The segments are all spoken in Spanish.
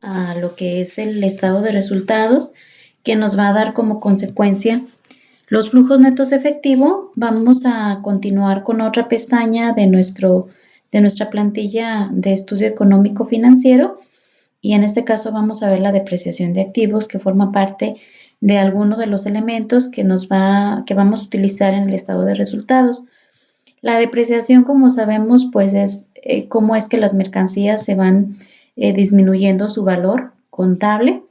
A lo que es el estado de resultados que nos va a dar como consecuencia los flujos netos de efectivo. Vamos a continuar con otra pestaña de nuestra plantilla de estudio económico financiero, y en este caso vamos a ver la depreciación de activos, que forma parte de alguno de los elementos que vamos a utilizar en el estado de resultados. La depreciación, como sabemos, pues es cómo es que las mercancías se van disminuyendo su valor contable,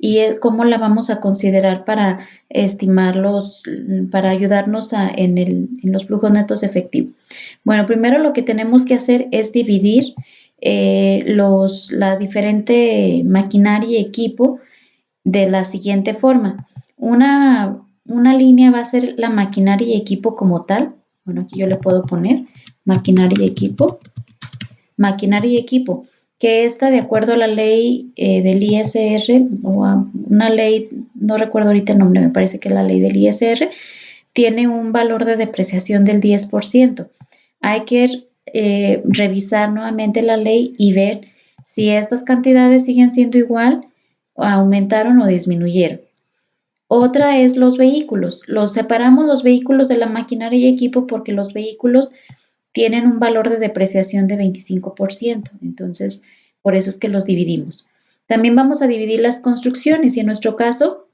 y cómo la vamos a considerar para estimarlos, para ayudarnos en los flujos netos de efectivo. Bueno, primero lo que tenemos que hacer es dividir la diferente maquinaria y equipo de la siguiente forma. Una línea va a ser la maquinaria y equipo como tal. Bueno, aquí yo le puedo poner maquinaria y equipo. Maquinaria y equipo, que está de acuerdo a la ley del ISR, o a una ley, no recuerdo ahorita el nombre, me parece que es la ley del ISR, tiene un valor de depreciación del 10%. Hay que revisar nuevamente la ley y ver si estas cantidades siguen siendo igual, aumentaron o disminuyeron. Otra es los vehículos. Separamos los vehículos de la maquinaria y equipo porque los vehículos tienen un valor de depreciación de 25%. Entonces, por eso es que los dividimos. También vamos a dividir las construcciones, y en nuestro caso,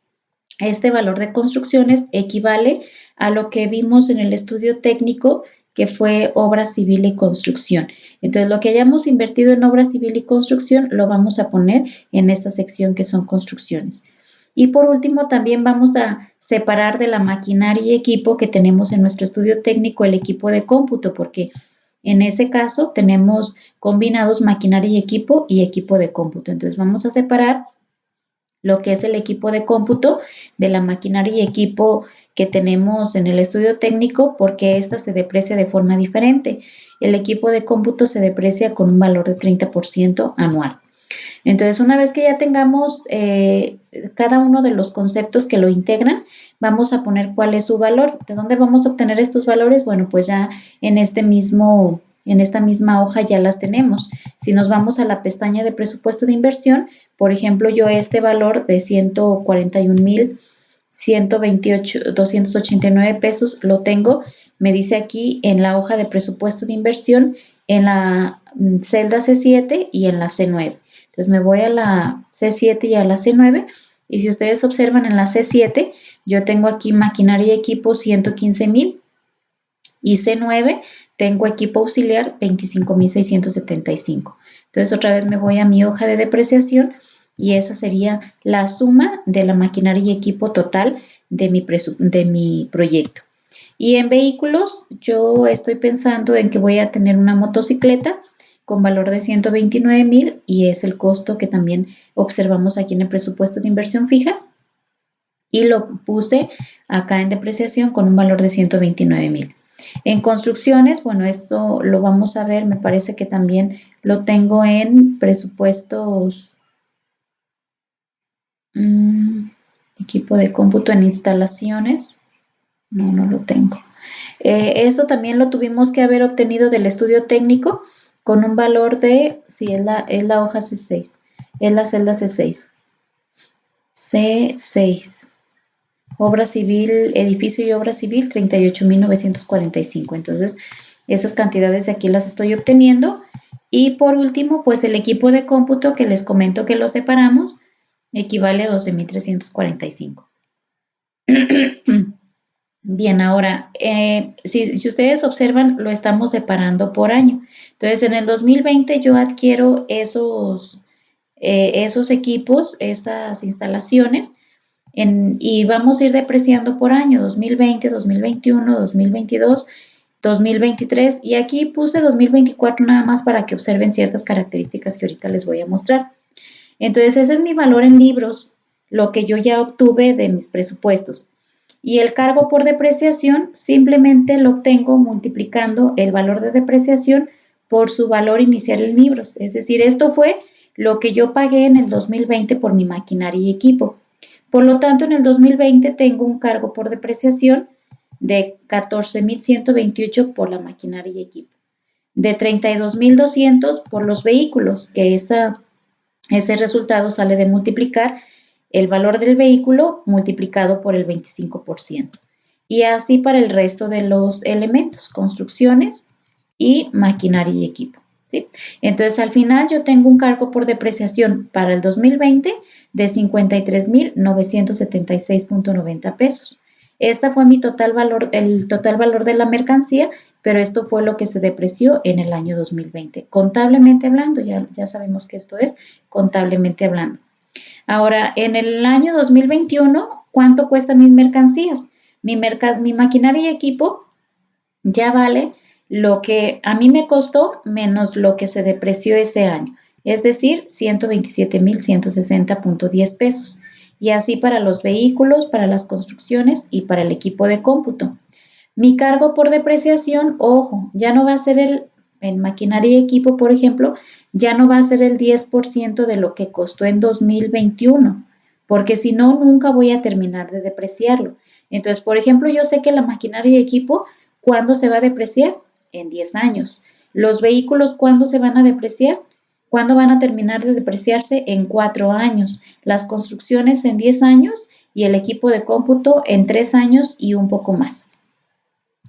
este valor de construcciones equivale a lo que vimos en el estudio técnico, que fue obra civil y construcción. Entonces, lo que hayamos invertido en obra civil y construcción lo vamos a poner en esta sección que son construcciones. Y por último, también vamos a separar de la maquinaria y equipo que tenemos en nuestro estudio técnico el equipo de cómputo, porque en ese caso tenemos combinados maquinaria y equipo de cómputo. Entonces vamos a separar lo que es el equipo de cómputo de la maquinaria y equipo que tenemos en el estudio técnico, porque esta se deprecia de forma diferente. El equipo de cómputo se deprecia con un valor de 30% anual. Entonces, una vez que ya tengamos cada uno de los conceptos que lo integran, vamos a poner cuál es su valor. ¿De dónde vamos a obtener estos valores? Bueno, pues ya en esta misma hoja ya las tenemos. Si nos vamos a la pestaña de presupuesto de inversión, por ejemplo, yo este valor de 141,128,289 pesos lo tengo, me dice aquí en la hoja de presupuesto de inversión, en la celda C7 y en la C9. Entonces me voy a la C7 y a la C9, y si ustedes observan en la C7, yo tengo aquí maquinaria y equipo 115,000, y C9 tengo equipo auxiliar 25,675. Entonces otra vez me voy a mi hoja de depreciación, y esa sería la suma de la maquinaria y equipo total de mi proyecto. Y en vehículos, yo estoy pensando en que voy a tener una motocicleta con valor de 129,000, y es el costo que también observamos aquí en el presupuesto de inversión fija, y lo puse acá en depreciación con un valor de 129,000. En construcciones, bueno, esto lo vamos a ver, me parece que también lo tengo en presupuestos, equipo de cómputo en instalaciones, no lo tengo. Esto también lo tuvimos que haber obtenido del estudio técnico con un valor de, sí, es la hoja C6, es la celda C6. C6. Obra civil, edificio y obra civil, 38,945. Entonces, esas cantidades de aquí las estoy obteniendo. Y por último, pues el equipo de cómputo que les comento que lo separamos, equivale a 12,345. Bien, ahora, si ustedes observan, lo estamos separando por año. Entonces, en el 2020 yo adquiero esos equipos, esas instalaciones, y vamos a ir depreciando por año: 2020, 2021, 2022, 2023, y aquí puse 2024 nada más para que observen ciertas características que ahorita les voy a mostrar. Entonces, ese es mi valor en libros, lo que yo ya obtuve de mis presupuestos. Y el cargo por depreciación simplemente lo obtengo multiplicando el valor de depreciación por su valor inicial en libros. Es decir, esto fue lo que yo pagué en el 2020 por mi maquinaria y equipo. Por lo tanto, en el 2020 tengo un cargo por depreciación de 14,128 por la maquinaria y equipo. de 32,200 por los vehículos, que ese resultado sale de multiplicar el valor del vehículo multiplicado por el 25%. Y así para el resto de los elementos, construcciones y maquinaria y equipo, ¿sí? Entonces, al final yo tengo un cargo por depreciación para el 2020 de 53,976.90 pesos. Este fue mi total valor, el total valor de la mercancía, pero esto fue lo que se depreció en el año 2020. Contablemente hablando, ya sabemos que esto es contablemente hablando. Ahora, en el año 2021, ¿cuánto cuestan mis mercancías? Mi maquinaria y equipo ya vale lo que a mí me costó menos lo que se depreció ese año, es decir, 127,160.10 pesos. Y así para los vehículos, para las construcciones y para el equipo de cómputo. Mi cargo por depreciación, ojo, ya no va a ser en maquinaria y equipo, por ejemplo, ya no va a ser el 10% de lo que costó en 2021, porque si no, nunca voy a terminar de depreciarlo. Entonces, por ejemplo, yo sé que la maquinaria y equipo, ¿cuándo se va a depreciar? En 10 años. Los vehículos, ¿cuándo se van a depreciar? ¿Cuándo van a terminar de depreciarse? En 4 años. Las construcciones en 10 años y el equipo de cómputo en 3 años y un poco más.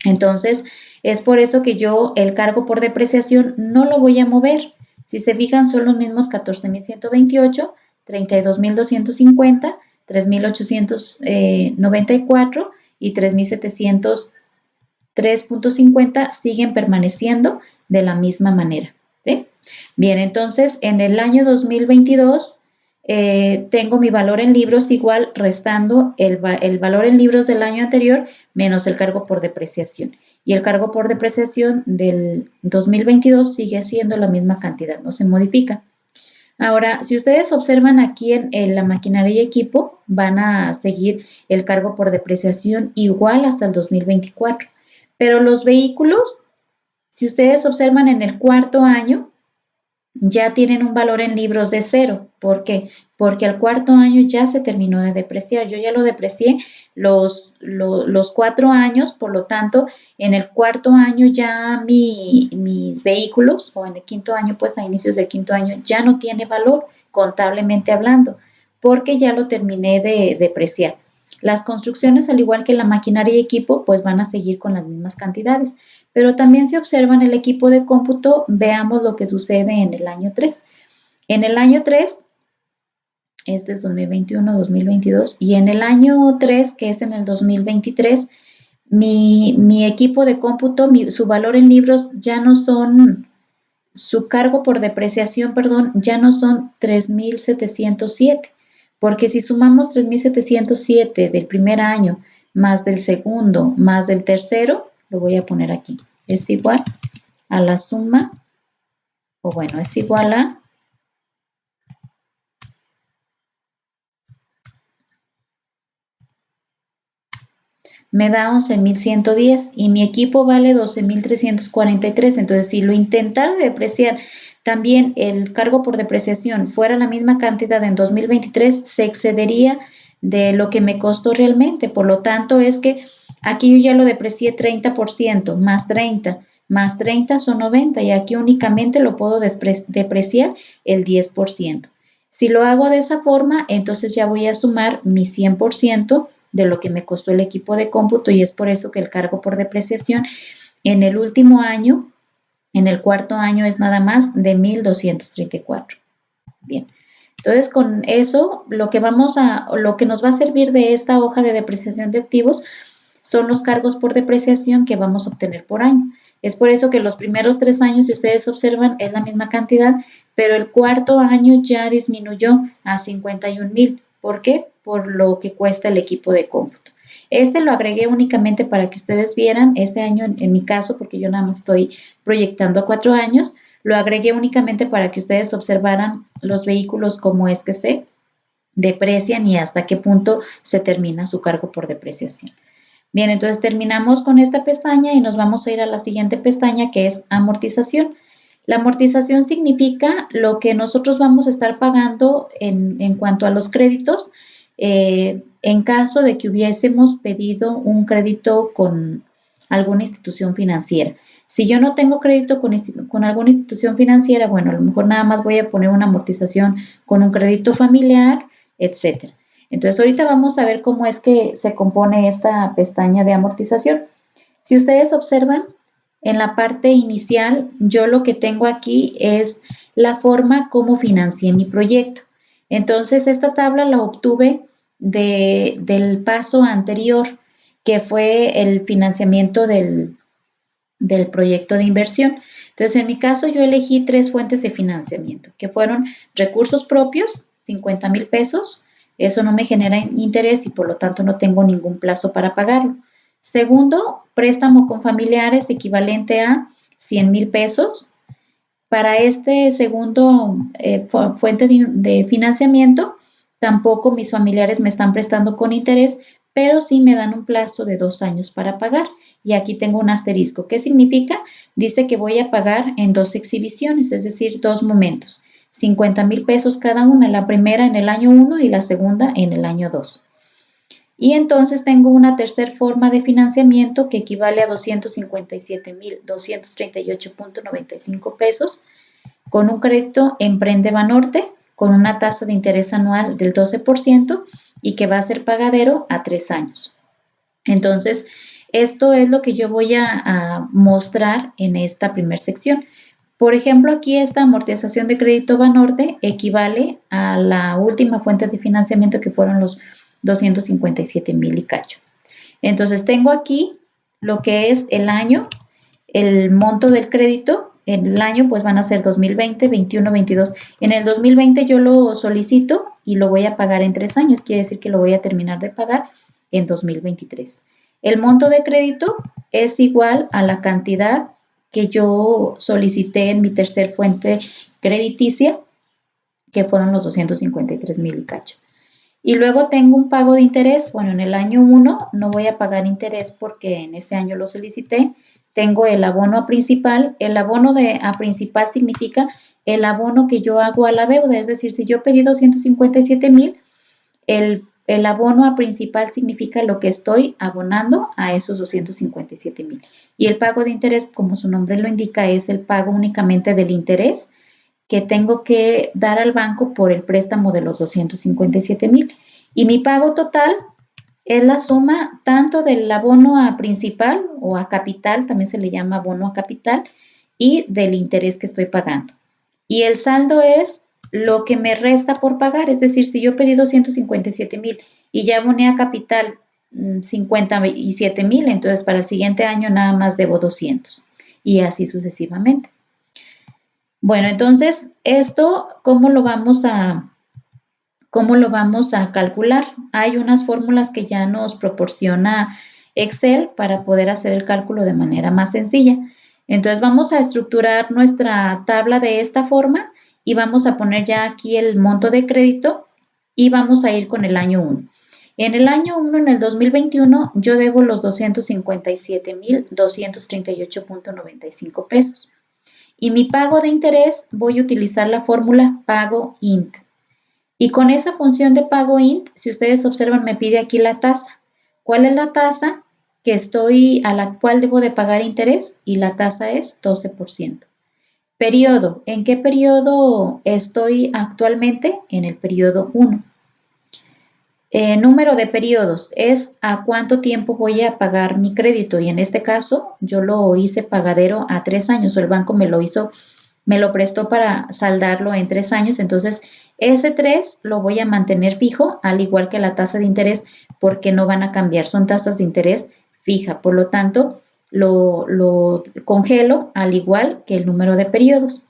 Entonces, es por eso que yo el cargo por depreciación no lo voy a mover. Si se fijan, son los mismos 14,128, 32,250, 3,894 y 3,703.50 siguen permaneciendo de la misma manera, ¿sí? Bien, entonces en el año 2022 tengo mi valor en libros igual restando el valor en libros del año anterior menos el cargo por depreciación. Y el cargo por depreciación del 2022 sigue siendo la misma cantidad, no se modifica. Ahora, si ustedes observan aquí en la maquinaria y equipo, van a seguir el cargo por depreciación igual hasta el 2024. Pero los vehículos, si ustedes observan en el cuarto año, ya tienen un valor en libros de 0. ¿Por qué? Porque al cuarto año ya se terminó de depreciar. Yo ya lo deprecié los 4 años, por lo tanto, en el cuarto año ya mis vehículos, o en el quinto año, pues a inicios del quinto año, ya no tiene valor contablemente hablando, porque ya lo terminé de depreciar. Las construcciones, al igual que la maquinaria y equipo, pues van a seguir con las mismas cantidades. Pero también si observan el equipo de cómputo, veamos lo que sucede en el año 3. En el año 3, este es 2021, 2022, y en el año 3, que es en el 2023, mi equipo de cómputo, su valor en libros ya no son, su cargo por depreciación, perdón, ya no son 3,707, porque si sumamos 3,707 del primer año más del segundo más del tercero, lo voy a poner aquí, es igual a la suma, o bueno, es igual a me da 11,110 y mi equipo vale 12,343. Entonces, si lo intentara depreciar también el cargo por depreciación fuera la misma cantidad en 2023, se excedería de lo que me costó realmente. Por lo tanto, es que aquí yo ya lo deprecié 30%, más 30 son 90 y aquí únicamente lo puedo depreciar el 10%. Si lo hago de esa forma, entonces ya voy a sumar mi 100% de lo que me costó el equipo de cómputo y es por eso que el cargo por depreciación en el último año, en el cuarto año, es nada más de 1,234. Bien, entonces con eso lo que nos va a servir de esta hoja de depreciación de activos son los cargos por depreciación que vamos a obtener por año. Es por eso que los primeros 3 años, si ustedes observan, es la misma cantidad, pero el cuarto año ya disminuyó a 51,000. ¿Por qué? Por lo que cuesta el equipo de cómputo. Este lo agregué únicamente para que ustedes vieran, este año en mi caso, porque yo nada más estoy proyectando a 4 años, lo agregué únicamente para que ustedes observaran los vehículos cómo es que se deprecian y hasta qué punto se termina su cargo por depreciación. Bien, entonces terminamos con esta pestaña y nos vamos a ir a la siguiente pestaña que es amortización. La amortización significa lo que nosotros vamos a estar pagando en cuanto a los créditos en caso de que hubiésemos pedido un crédito con alguna institución financiera. Si yo no tengo crédito con alguna institución financiera, bueno, a lo mejor nada más voy a poner una amortización con un crédito familiar, etcétera. Entonces, ahorita vamos a ver cómo es que se compone esta pestaña de amortización. Si ustedes observan, en la parte inicial, yo lo que tengo aquí es la forma como financié mi proyecto. Entonces, esta tabla la obtuve del paso anterior, que fue el financiamiento del proyecto de inversión. Entonces, en mi caso, yo elegí 3 fuentes de financiamiento, que fueron recursos propios, 50,000 pesos. Eso no me genera interés y por lo tanto no tengo ningún plazo para pagarlo. Segundo, préstamo con familiares equivalente a 100,000 pesos. Para este segundo fuente de financiamiento, tampoco mis familiares me están prestando con interés, pero sí me dan un plazo de 2 años para pagar. Y aquí tengo un asterisco. ¿Qué significa? Dice que voy a pagar en 2 exhibiciones, es decir, 2 momentos. 50,000 pesos cada una, la primera en el año 1 y la segunda en el año 2. Y entonces tengo una tercera forma de financiamiento que equivale a 257,238.95 pesos con un crédito en Prende Banorte con una tasa de interés anual del 12% y que va a ser pagadero a 3 años. Entonces, esto es lo que yo voy a mostrar en esta primera sección. Por ejemplo, aquí esta amortización de crédito Banorte equivale a la última fuente de financiamiento que fueron los 257,000 y cacho. Entonces, tengo aquí lo que es el año, el monto del crédito. En el año pues van a ser 2020, 21, 22. En el 2020 yo lo solicito y lo voy a pagar en 3 años. Quiere decir que lo voy a terminar de pagar en 2023. El monto de crédito es igual a la cantidad que yo solicité en mi tercer fuente crediticia, que fueron los 253,000 y cacho. Y luego tengo un pago de interés. Bueno, en el año 1 no voy a pagar interés porque en ese año lo solicité. Tengo el abono a principal. El abono a principal significa el abono que yo hago a la deuda. Es decir, si yo pedí 257,000, el abono a principal significa lo que estoy abonando a esos 257,000. Y el pago de interés, como su nombre lo indica, es el pago únicamente del interés que tengo que dar al banco por el préstamo de los 257,000. Y mi pago total es la suma tanto del abono a principal o a capital, también se le llama abono a capital, y del interés que estoy pagando. Y el saldo es lo que me resta por pagar, es decir, si yo pedí 257,000 y ya aboné a capital 57,000, entonces para el siguiente año nada más debo 200 y así sucesivamente. Bueno, entonces, esto, ¿cómo lo vamos a calcular? Hay unas fórmulas que ya nos proporciona Excel para poder hacer el cálculo de manera más sencilla. Entonces, vamos a estructurar nuestra tabla de esta forma y vamos a poner ya aquí el monto de crédito y vamos a ir con el año 1. En el año 1, en el 2021, yo debo los 257,238.95 pesos. Y mi pago de interés voy a utilizar la fórmula pago int. Y con esa función de pago int, si ustedes observan, me pide aquí la tasa. ¿Cuál es la tasa a la cual debo de pagar interés? Y la tasa es 12%. Periodo. ¿En qué periodo estoy actualmente? En el periodo 1. Número de periodos es a cuánto tiempo voy a pagar mi crédito y en este caso yo lo hice pagadero a 3 años o el banco me lo prestó para saldarlo en 3 años, entonces ese 3 lo voy a mantener fijo al igual que la tasa de interés porque no van a cambiar, son tasas de interés fija, por lo tanto lo congelo al igual que el número de periodos.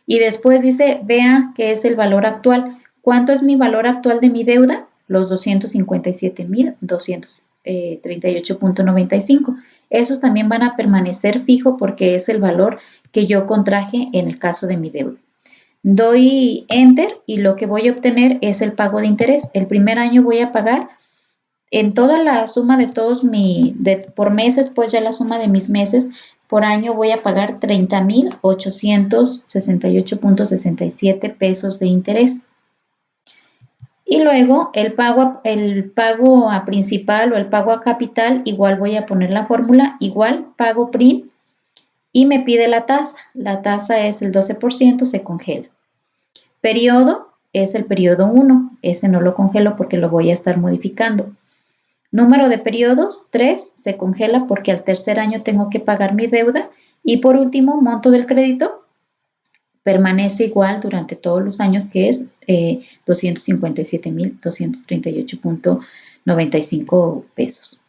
Y después dice, vea qué es el valor actual. ¿Cuánto es mi valor actual de mi deuda? Los 257,238.95. Esos también van a permanecer fijo porque es el valor que yo contraje en el caso de mi deuda. Doy Enter y lo que voy a obtener es el pago de interés. El primer año voy a pagar en toda la suma de todos por meses, pues ya la suma de mis meses, por año voy a pagar 30,868.67 pesos de interés. Y luego el pago a principal o el pago a capital, igual voy a poner la fórmula, igual pago PRIM y me pide la tasa. La tasa es el 12%, se congela. Periodo es el periodo 1, ese no lo congelo porque lo voy a estar modificando. Número de periodos, 3, se congela porque al tercer año tengo que pagar mi deuda. Y por último, monto del crédito permanece igual durante todos los años, que es 257,238.95 pesos.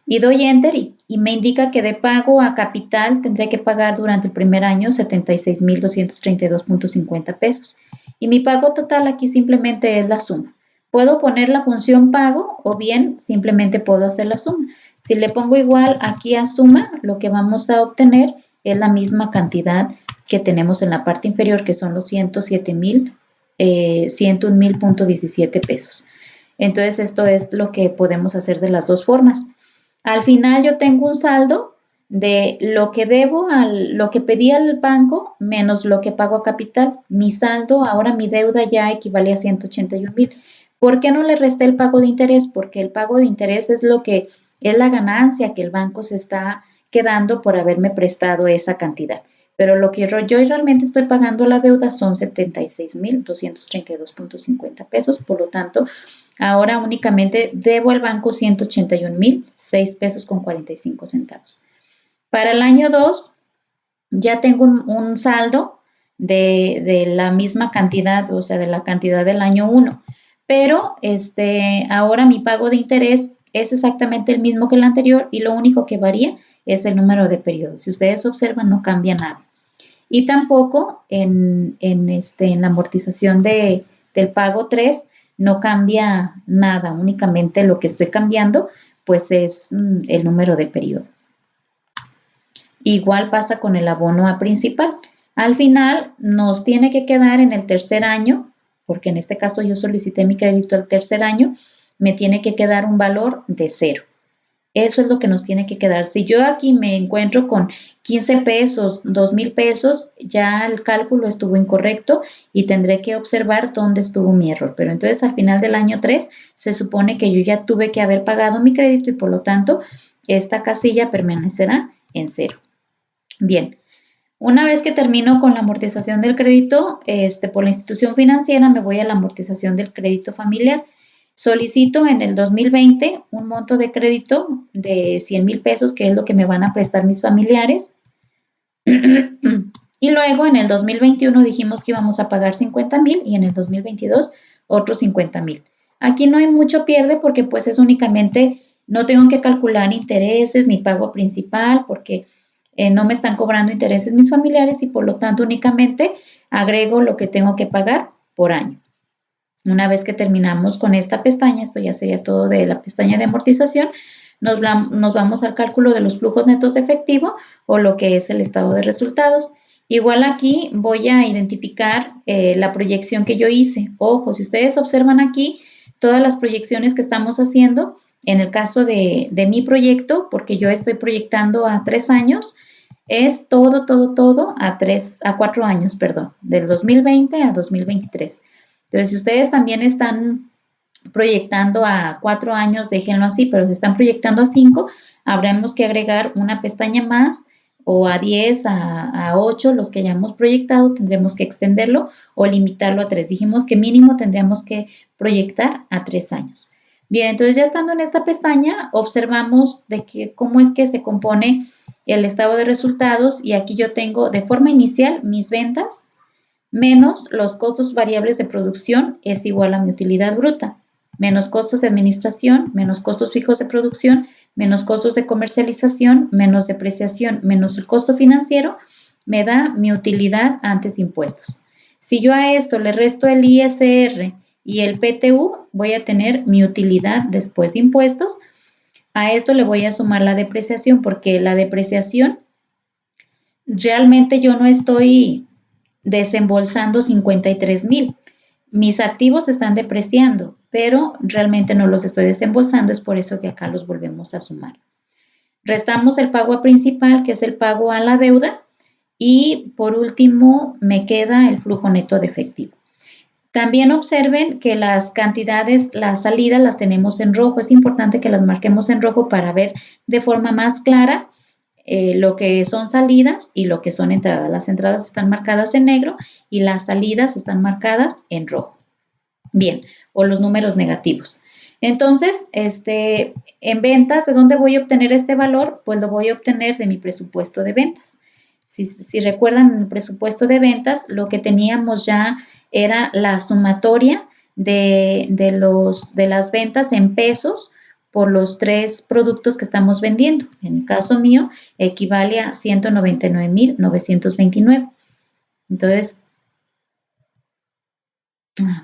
Y doy Enter y me indica que de pago a capital tendré que pagar durante el primer año 76,232.50 pesos. Y mi pago total aquí simplemente es la suma. Puedo poner la función pago o bien simplemente puedo hacer la suma. Si le pongo igual aquí a suma, lo que vamos a obtener es la misma cantidad que tenemos en la parte inferior, que son los 101,017 pesos. Entonces, esto es lo que podemos hacer de las dos formas. Al final yo tengo un saldo de lo que debo, lo que pedí al banco menos lo que pago a capital. Mi saldo, ahora mi deuda ya equivale a 181,000. ¿Por qué no le resté el pago de interés? Porque el pago de interés es lo que es la ganancia que el banco se está quedando por haberme prestado esa cantidad. Pero lo que yo realmente estoy pagando la deuda son 76,232.50 pesos. Por lo tanto, ahora únicamente debo al banco 181,006 pesos con 45 centavos. Para el año 2 ya tengo un saldo de la misma cantidad, o sea, de la cantidad del año 1. Pero ahora mi pago de interés es exactamente el mismo que el anterior y lo único que varía es el número de periodos. Si ustedes observan, no cambia nada. Y tampoco en la amortización del pago 3 no cambia nada, únicamente lo que estoy cambiando pues es el número de periodo. Igual pasa con el abono a principal. Al final nos tiene que quedar en el tercer año, porque en este caso yo solicité mi crédito al tercer año, me tiene que quedar un valor de 0. Eso es lo que nos tiene que quedar. Si yo aquí me encuentro con 15 pesos, 2,000 pesos, ya el cálculo estuvo incorrecto y tendré que observar dónde estuvo mi error. Pero entonces al final del año 3 se supone que yo ya tuve que haber pagado mi crédito y por lo tanto esta casilla permanecerá en 0. Bien, una vez que termino con la amortización del crédito por la institución financiera, me voy a la amortización del crédito familiar. Solicito en el 2020 un monto de crédito de 100,000 pesos, que es lo que me van a prestar mis familiares. Y luego en el 2021 dijimos que íbamos a pagar 50,000 y en el 2022 otros 50,000. Aquí no hay mucho pierde porque pues es únicamente, no tengo que calcular intereses ni pago principal porque no me están cobrando intereses mis familiares y por lo tanto únicamente agrego lo que tengo que pagar por año. Una vez que terminamos con esta pestaña, esto ya sería todo de la pestaña de amortización, nos vamos al cálculo de los flujos netos de efectivo o lo que es el estado de resultados. Igual aquí voy a identificar la proyección que yo hice. Ojo, si ustedes observan aquí todas las proyecciones que estamos haciendo, en el caso de mi proyecto, porque yo estoy proyectando a 3 años, es todo a 4 años, perdón, del 2020 a 2023. Entonces, si ustedes también están proyectando a 4 años, déjenlo así, pero si están proyectando a 5, habremos que agregar una pestaña más o a 10, a 8, los que hayamos proyectado, tendremos que extenderlo o limitarlo a 3. Dijimos que mínimo tendríamos que proyectar a 3 años. Bien, entonces ya estando en esta pestaña, observamos cómo es que se compone el estado de resultados y aquí yo tengo de forma inicial mis ventas menos los costos variables de producción es igual a mi utilidad bruta, menos costos de administración, menos costos fijos de producción, menos costos de comercialización, menos depreciación, menos el costo financiero, me da mi utilidad antes de impuestos. Si yo a esto le resto el ISR y el PTU, voy a tener mi utilidad después de impuestos. A esto le voy a sumar la depreciación porque la depreciación realmente yo no estoy desembolsando 53,000. Mis activos están depreciando, pero realmente no los estoy desembolsando, es por eso que acá los volvemos a sumar. Restamos el pago a principal, que es el pago a la deuda, y por último me queda el flujo neto de efectivo. También observen que las cantidades, las salidas las tenemos en rojo. Es importante que las marquemos en rojo para ver de forma más clara lo que son salidas y lo que son entradas. Las entradas están marcadas en negro y las salidas están marcadas en rojo. Bien, o los números negativos. Entonces, en ventas, ¿de dónde voy a obtener este valor? Pues lo voy a obtener de mi presupuesto de ventas. Si recuerdan el presupuesto de ventas, lo que teníamos ya era la sumatoria de las ventas en pesos por los 3 productos que estamos vendiendo. En el caso mío, equivale a 199,929. Entonces,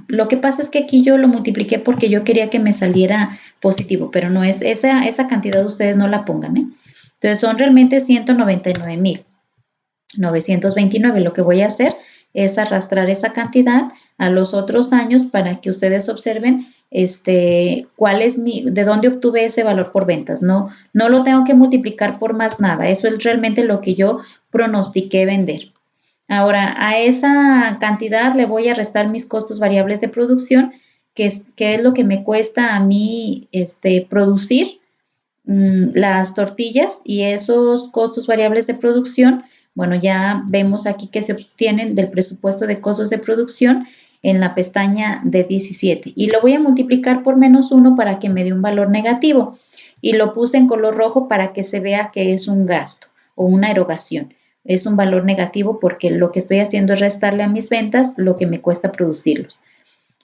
lo que pasa es que aquí yo lo multipliqué porque yo quería que me saliera positivo, pero no es esa cantidad, ustedes no la pongan, ¿eh? Entonces, son realmente 199,929. Lo que voy a hacer es arrastrar esa cantidad a los otros años para que ustedes observen cuál es de dónde obtuve ese valor por ventas. No lo tengo que multiplicar por más nada. Eso es realmente lo que yo pronostiqué vender. Ahora, a esa cantidad le voy a restar mis costos variables de producción, que es lo que me cuesta a mí producir las tortillas, y esos costos variables de producción, bueno, ya vemos aquí que se obtienen del presupuesto de costos de producción en la pestaña de 17, y lo voy a multiplicar por -1 para que me dé un valor negativo, y lo puse en color rojo para que se vea que es un gasto o una erogación. Es un valor negativo porque lo que estoy haciendo es restarle a mis ventas lo que me cuesta producirlos.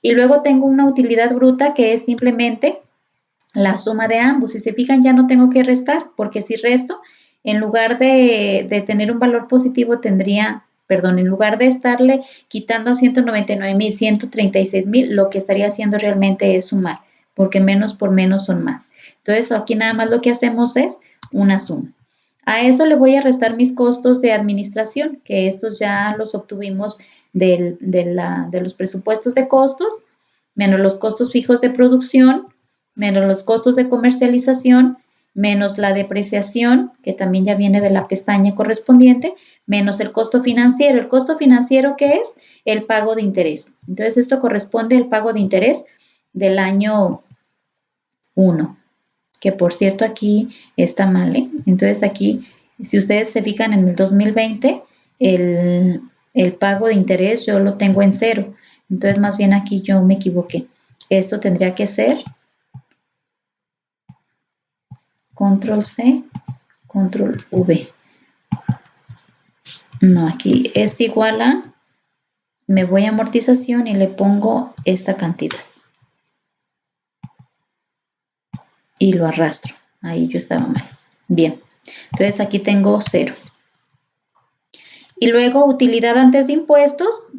Y luego tengo una utilidad bruta que es simplemente la suma de ambos. Si se fijan, ya no tengo que restar, porque si resto, en lugar de tener un valor positivo, en lugar de estarle quitando a 199,000, 136,000, lo que estaría haciendo realmente es sumar, porque menos por menos son más. Entonces, aquí nada más lo que hacemos es una suma. A eso le voy a restar mis costos de administración, que estos ya los obtuvimos de los presupuestos de costos, menos los costos fijos de producción, menos los costos de comercialización, menos la depreciación, que también ya viene de la pestaña correspondiente, menos el costo financiero. ¿El costo financiero qué es? El pago de interés. Entonces, esto corresponde al pago de interés del año 1, que por cierto aquí está mal, ¿eh? Entonces, aquí, si ustedes se fijan en el 2020, el pago de interés yo lo tengo en 0. Entonces, más bien aquí yo me equivoqué. Esto tendría que ser Control C, Control V. No, aquí es igual a, me voy a amortización y le pongo esta cantidad. Y lo arrastro. Ahí yo estaba mal. Bien, entonces aquí tengo 0. Y luego utilidad antes de impuestos,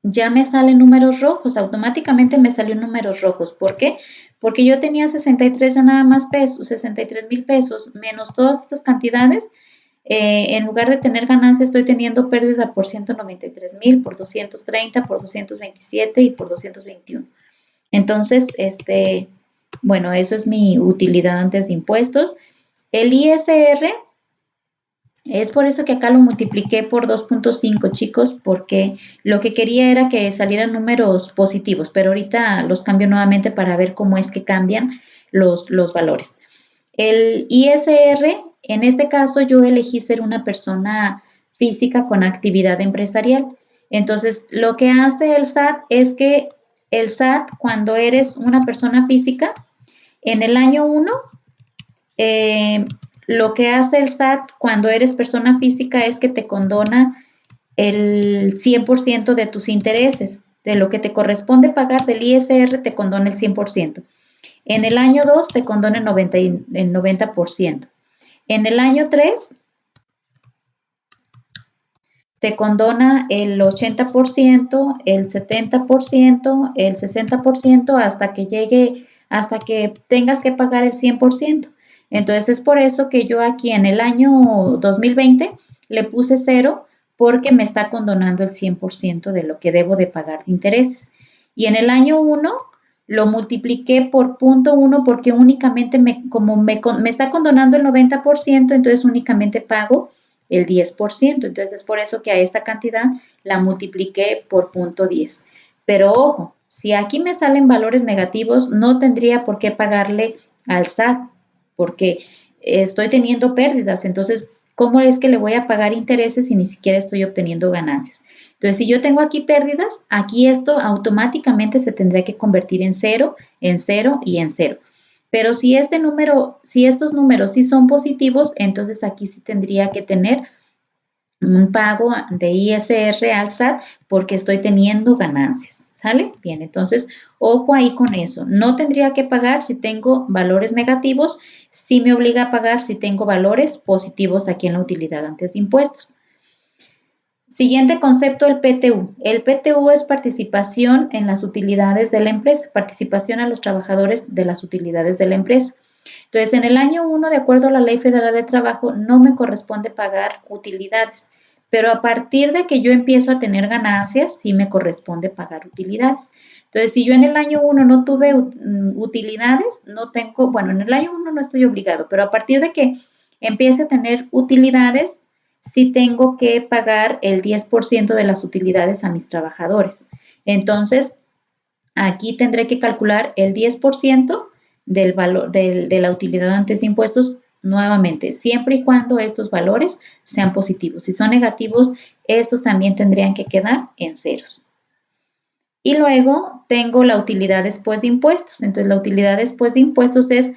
ya me salen números rojos, automáticamente me salió números rojos. ¿Por qué? Porque yo tenía 63 ya nada más pesos, 63,000 pesos, menos todas estas cantidades. En lugar de tener ganancia, estoy teniendo pérdida por 193,000, por 230, por 227 y por 221. Entonces, bueno, eso es mi utilidad antes de impuestos. El ISR, es por eso que acá lo multipliqué por 2.5, chicos, porque lo que quería era que salieran números positivos, pero ahorita los cambio nuevamente para ver cómo es que cambian los valores. El ISR, en este caso yo elegí ser una persona física con actividad empresarial. Entonces, lo que hace el SAT es que el SAT, cuando eres una persona física, en el año 1, lo que hace el SAT cuando eres persona física es que te condona el 100% de tus intereses, de lo que te corresponde pagar del ISR te condona el 100%. En el año 2 te condona el 90%. En el año 3 te condona el 80%, el 70%, el 60% hasta que tengas que pagar el 100%. Entonces, es por eso que yo aquí en el año 2020 le puse 0 porque me está condonando el 100% de lo que debo de pagar de intereses. Y en el año 1 lo multipliqué por 0.1 porque únicamente como me está condonando el 90%, entonces únicamente pago el 10%. Entonces, es por eso que a esta cantidad la multipliqué por 0.10. Pero ojo, Si aquí me salen valores negativos, no tendría por qué pagarle al SAT, porque estoy teniendo pérdidas. Entonces, ¿cómo es que le voy a pagar intereses si ni siquiera estoy obteniendo ganancias? Entonces, si yo tengo aquí pérdidas, aquí esto automáticamente se tendría que convertir en cero y en cero. Pero si estos números sí son positivos, entonces aquí sí tendría que tener un pago de ISR al SAT porque estoy teniendo ganancias, ¿sale? Bien, entonces, ojo ahí con eso. No tendría que pagar si tengo valores negativos, sí me obliga a pagar si tengo valores positivos aquí en la utilidad antes de impuestos. Siguiente concepto, el PTU. El PTU es participación en las utilidades de la empresa, participación a los trabajadores de las utilidades de la empresa. Entonces, en el año 1, de acuerdo a la Ley Federal de Trabajo, no me corresponde pagar utilidades, pero a partir de que yo empiezo a tener ganancias, sí me corresponde pagar utilidades. Entonces, si yo en el año 1 no tuve utilidades, no tengo, bueno, en el año 1 no estoy obligado, pero a partir de que empiece a tener utilidades, sí tengo que pagar el 10% de las utilidades a mis trabajadores. Entonces, aquí tendré que calcular el 10% del valor de la utilidad antes de impuestos nuevamente, siempre y cuando estos valores sean positivos. Si son negativos, estos también tendrían que quedar en ceros. Y luego tengo la utilidad después de impuestos. Entonces, la utilidad después de impuestos es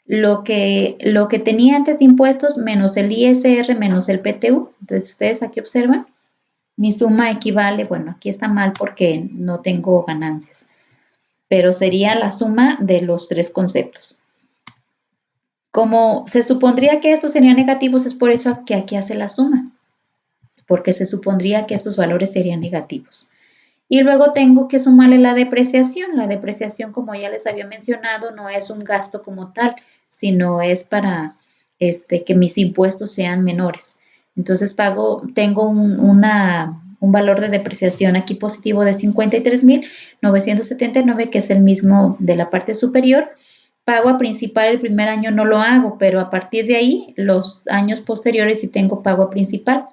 lo que tenía antes de impuestos menos el ISR menos el PTU. Entonces, ustedes aquí observan, mi suma equivale, bueno, aquí está mal porque no tengo ganancias, pero sería la suma de los tres conceptos. Como se supondría que estos serían negativos, es por eso que aquí hace la suma, porque se supondría que estos valores serían negativos. Y luego tengo que sumarle la depreciación. La depreciación, como ya les había mencionado, no es un gasto como tal, sino es para que mis impuestos sean menores. Entonces tengo un valor de depreciación aquí positivo de 53,979, que es el mismo de la parte superior. Pago a principal el primer año no lo hago, pero a partir de ahí, los años posteriores sí tengo pago a principal.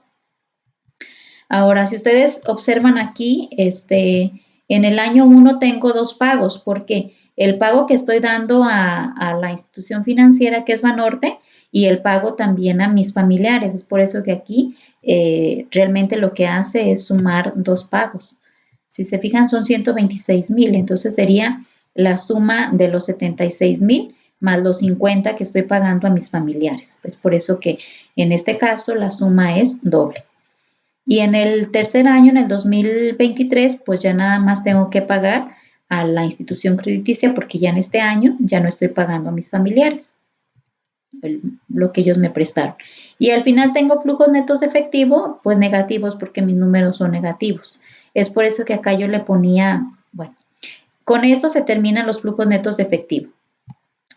Ahora, si ustedes observan aquí, en el año 1 tengo dos pagos, porque el pago que estoy dando a la institución financiera, que es Banorte, y el pago también a mis familiares. Es por eso que aquí realmente lo que hace es sumar dos pagos. Si se fijan, son 126,000, entonces sería la suma de los 76,000 más los 50 que estoy pagando a mis familiares. Pues por eso que en este caso la suma es doble. Y en el tercer año, en el 2023, pues ya nada más tengo que pagar a la institución crediticia porque ya en este año ya no estoy pagando a mis familiares lo que ellos me prestaron. Y al final tengo flujos netos efectivos, pues negativos porque mis números son negativos. Es por eso que acá yo le ponía, bueno, con esto se terminan los flujos netos de efectivo.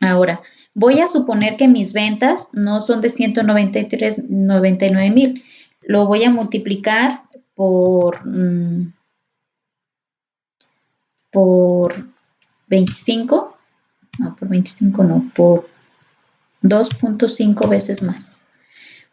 Ahora, voy a suponer que mis ventas no son de 199,000. Lo voy a multiplicar por 25, no, por 25 no, por 2.5 veces más.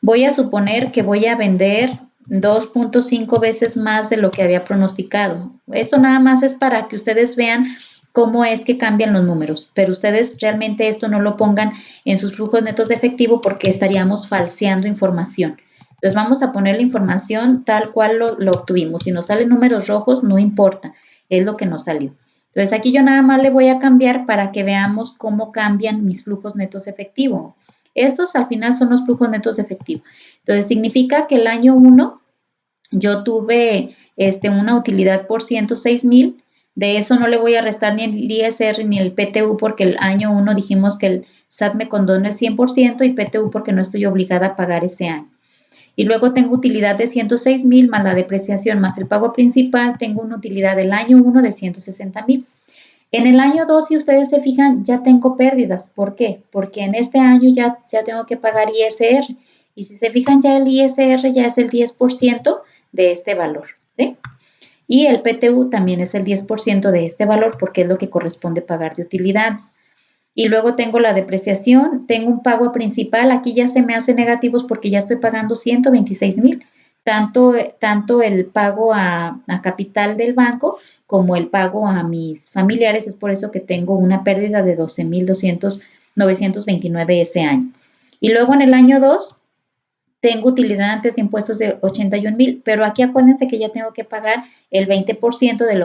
Voy a suponer que voy a vender 2.5 veces más de lo que había pronosticado. Esto nada más es para que ustedes vean cómo es que cambian los números, pero ustedes realmente esto no lo pongan en sus flujos netos de efectivo porque estaríamos falseando información. Entonces vamos a poner la información tal cual lo obtuvimos. Si nos salen números rojos, no importa, es lo que nos salió. Entonces aquí yo nada más le voy a cambiar para que veamos cómo cambian mis flujos netos de efectivo. Estos al final son los flujos netos de efectivo. Entonces significa que el año 1 yo tuve una utilidad por 106,000. De eso no le voy a restar ni el ISR ni el PTU porque el año 1 dijimos que el SAT me condona el 100% y PTU porque no estoy obligada a pagar ese año. Y luego tengo utilidad de 106,000 más la depreciación más el pago principal, tengo una utilidad del año 1 de 160,000. En el año 2, si ustedes se fijan, ya tengo pérdidas. ¿Por qué? Porque en este año ya tengo que pagar ISR. Y si se fijan, ya el ISR ya es el 10% de este valor, ¿sí? Y el PTU también es el 10% de este valor porque es lo que corresponde pagar de utilidades. Y luego tengo la depreciación, tengo un pago principal, aquí ya se me hace negativos porque ya estoy pagando 126,000. tanto el pago a capital del banco como el pago a mis familiares. Es por eso que tengo una pérdida de 12,929 ese año. Y luego en el año 2 tengo utilidad antes de impuestos de 81,000, pero aquí acuérdense que ya tengo que pagar el 20% de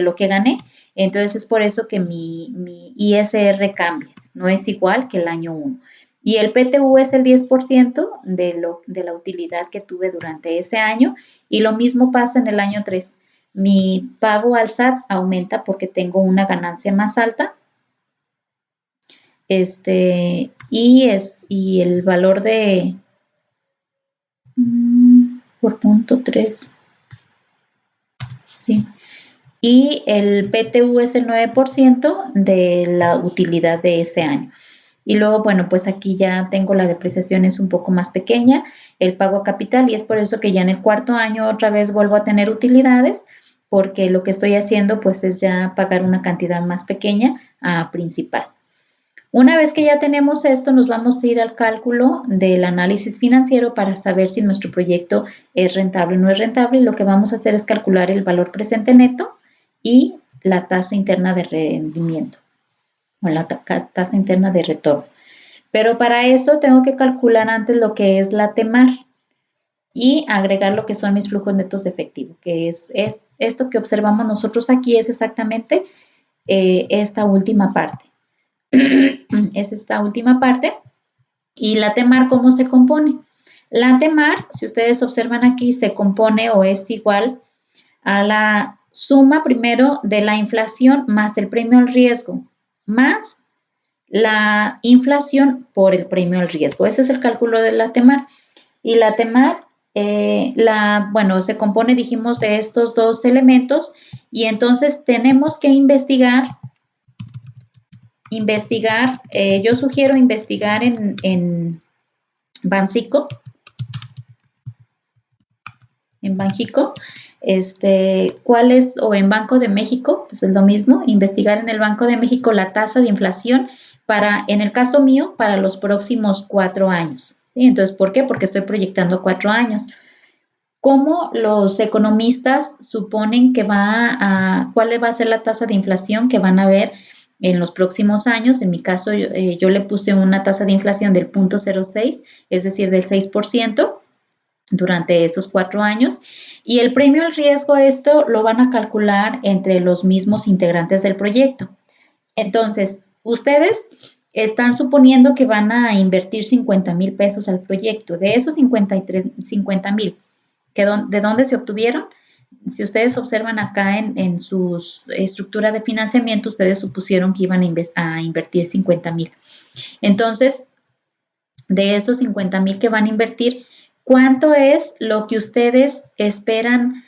lo que gané. Entonces es por eso que mi ISR cambia, no es igual que el año 1. Y el PTU es el 10% de la utilidad que tuve durante ese año, y lo mismo pasa en el año 3. Mi pago al SAT aumenta porque tengo una ganancia más alta, y el valor de por punto 3, sí. Y el PTU es el 9% de la utilidad de ese año. Y luego, bueno, pues aquí ya tengo la depreciación es un poco más pequeña, el pago a capital, y es por eso que ya en el cuarto año otra vez vuelvo a tener utilidades, porque lo que estoy haciendo pues es ya pagar una cantidad más pequeña a principal. Una vez que ya tenemos esto, nos vamos a ir al cálculo del análisis financiero para saber si nuestro proyecto es rentable o no es rentable, y lo que vamos a hacer es calcular el valor presente neto y la tasa interna de rendimiento o la tasa interna de retorno. Pero para eso tengo que calcular antes lo que es la TEMAR y agregar lo que son mis flujos netos de efectivo, que es esto que observamos nosotros aquí, es exactamente esta última parte. Es esta última parte. Y la TEMAR, ¿cómo se compone? La TEMAR, si ustedes observan aquí, se compone o es igual a la suma primero de la inflación más el premio al riesgo, más la inflación por el premio al riesgo. Ese es el cálculo de la TEMAR. Y la TEMAR, se compone, dijimos, de estos dos elementos, y entonces tenemos que investigar, yo sugiero investigar en Banxico, cuál es, o en Banco de México, pues es lo mismo, investigar en el Banco de México la tasa de inflación para, en el caso mío, para los próximos 4 años. ¿Sí? Entonces, ¿por qué? Porque estoy proyectando 4 años. ¿Cómo los economistas suponen que cuál va a ser la tasa de inflación que van a ver en los próximos años? En mi caso, yo le puse una tasa de inflación del 0.06, es decir, del 6% durante esos 4 años. Y el premio al riesgo, esto lo van a calcular entre los mismos integrantes del proyecto. Entonces, ustedes están suponiendo que van a invertir 50,000 pesos al proyecto. De esos 50,000, ¿de dónde se obtuvieron? Si ustedes observan acá en su estructura de financiamiento, ustedes supusieron que iban a invertir 50,000. Entonces, de esos 50,000 que van a invertir, ¿cuánto es lo que ustedes esperan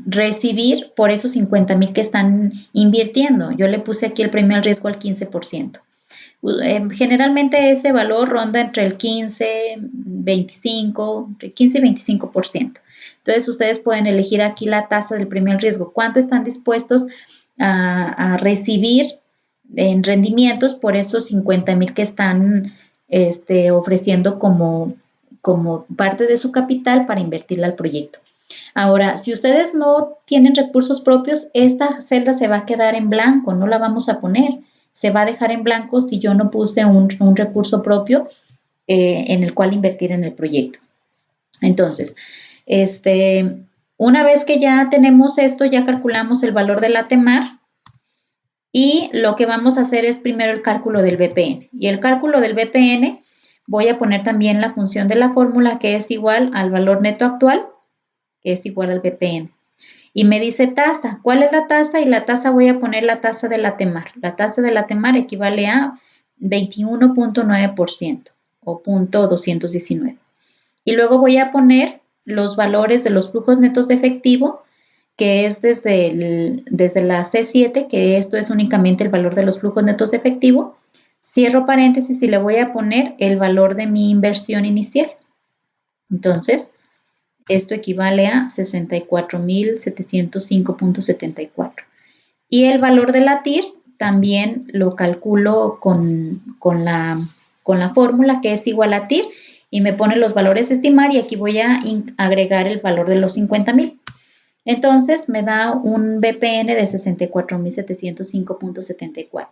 recibir por esos 50,000 que están invirtiendo? Yo le puse aquí el premio al riesgo al 15%. Generalmente ese valor ronda entre el 15 y 25%. Entonces ustedes pueden elegir aquí la tasa del premio al riesgo. ¿Cuánto están dispuestos a recibir en rendimientos por esos 50,000 que están ofreciendo como parte de su capital para invertirla al proyecto? Ahora, si ustedes no tienen recursos propios, esta celda se va a quedar en blanco, no la vamos a poner. Se va a dejar en blanco si yo no puse un recurso propio en el cual invertir en el proyecto. Entonces, una vez que ya tenemos esto, ya calculamos el valor de la TEMAR, y lo que vamos a hacer es primero el cálculo del BPN. Y el cálculo del BPN, voy a poner también la función de la fórmula, que es igual al valor neto actual, que es igual al BPN. Y me dice tasa. ¿Cuál es la tasa? Y la tasa, voy a poner la tasa de la TEMAR. La tasa de la TEMAR equivale a 21.9% o 0.219. Y luego voy a poner los valores de los flujos netos de efectivo, que es desde la C7, que esto es únicamente el valor de los flujos netos de efectivo. Cierro paréntesis y le voy a poner el valor de mi inversión inicial. Entonces, esto equivale a 64,705.74. Y el valor de la TIR también lo calculo con la fórmula, que es igual a TIR, y me pone los valores de estimar y aquí voy a agregar el valor de los 50,000. Entonces me da un BPN de 64,705.74.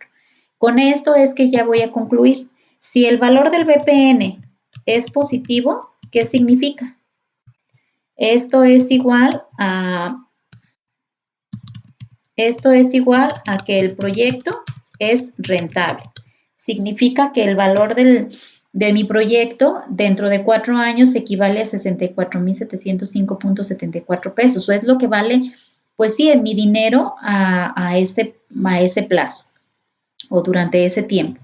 Con esto es que ya voy a concluir. Si el valor del BPN es positivo, ¿qué significa? Esto es igual a que el proyecto es rentable. Significa que el valor de mi proyecto dentro de 4 años equivale a 64,705.74 pesos. O es lo que vale, pues sí, en mi dinero a ese plazo o durante ese tiempo.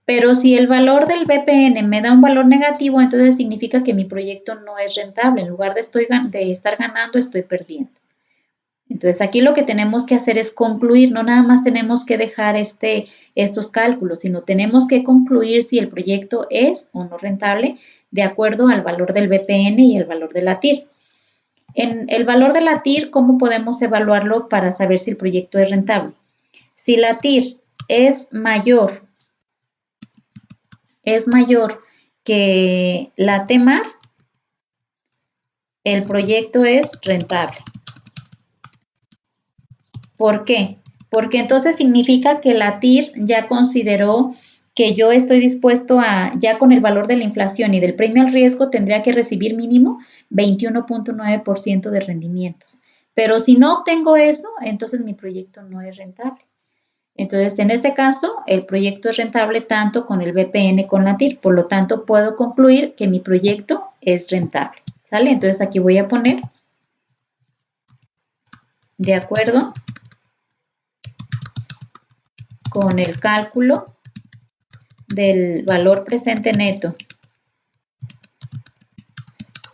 Pero si el valor del BPN me da un valor negativo, entonces significa que mi proyecto no es rentable. En lugar de estar ganando, estoy perdiendo. Entonces aquí lo que tenemos que hacer es concluir, no nada más tenemos que dejar estos cálculos, sino tenemos que concluir si el proyecto es o no rentable de acuerdo al valor del BPN y el valor de la TIR. En el valor de la TIR, ¿cómo podemos evaluarlo para saber si el proyecto es rentable? Si la TIR es mayor que la TEMAR, el proyecto es rentable. ¿Por qué? Porque entonces significa que la TIR ya consideró que yo estoy dispuesto ya con el valor de la inflación y del premio al riesgo, tendría que recibir mínimo 21.9% de rendimientos. Pero si no obtengo eso, entonces mi proyecto no es rentable. Entonces, en este caso, el proyecto es rentable tanto con el BPN con la TIR. Por lo tanto, puedo concluir que mi proyecto es rentable. ¿Sale? Entonces, aquí voy a poner de acuerdo con el cálculo del valor presente neto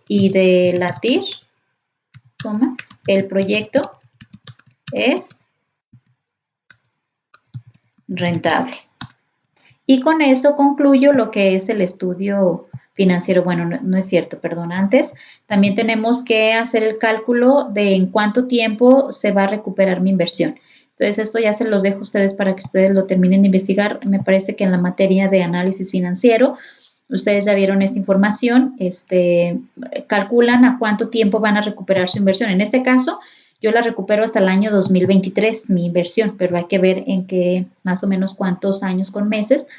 y de la TIR, el proyecto es rentable. Y con eso concluyo lo que es el estudio financiero. Bueno, no es cierto, perdón. Antes también tenemos que hacer el cálculo de en cuánto tiempo se va a recuperar mi inversión. Entonces, esto ya se los dejo a ustedes para que ustedes lo terminen de investigar. Me parece que en la materia de análisis financiero, ustedes ya vieron esta información, calculan a cuánto tiempo van a recuperar su inversión. En este caso, yo la recupero hasta el año 2023, mi inversión, pero hay que ver en qué, más o menos cuántos años con meses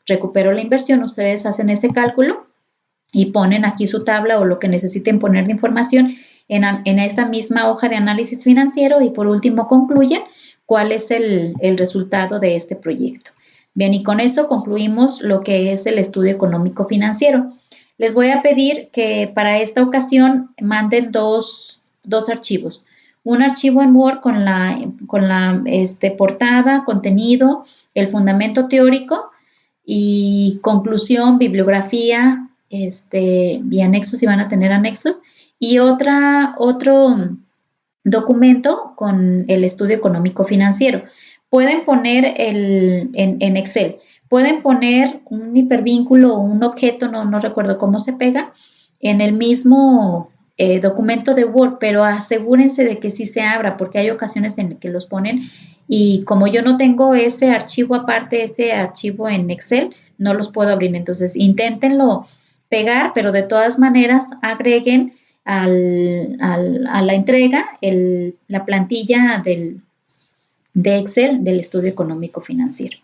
recupero la inversión. Ustedes hacen ese cálculo y ponen aquí su tabla o lo que necesiten poner de información en esta misma hoja de análisis financiero y por último concluyen cuál es el resultado de este proyecto. Bien, y con eso concluimos lo que es el estudio económico financiero. Les voy a pedir que para esta ocasión manden dos archivos. Un archivo en Word con la portada, contenido, el fundamento teórico y conclusión, bibliografía, y anexos si van a tener anexos, y otro documento con el estudio económico financiero. Pueden poner en Excel, pueden poner un hipervínculo o un objeto, no recuerdo cómo se pega, en el mismo documento de Word, pero asegúrense de que sí se abra, porque hay ocasiones en que los ponen y como yo no tengo ese archivo aparte, ese archivo en Excel, no los puedo abrir. Entonces, inténtenlo pegar, pero de todas maneras agreguen a la entrega la plantilla de Excel del estudio económico financiero.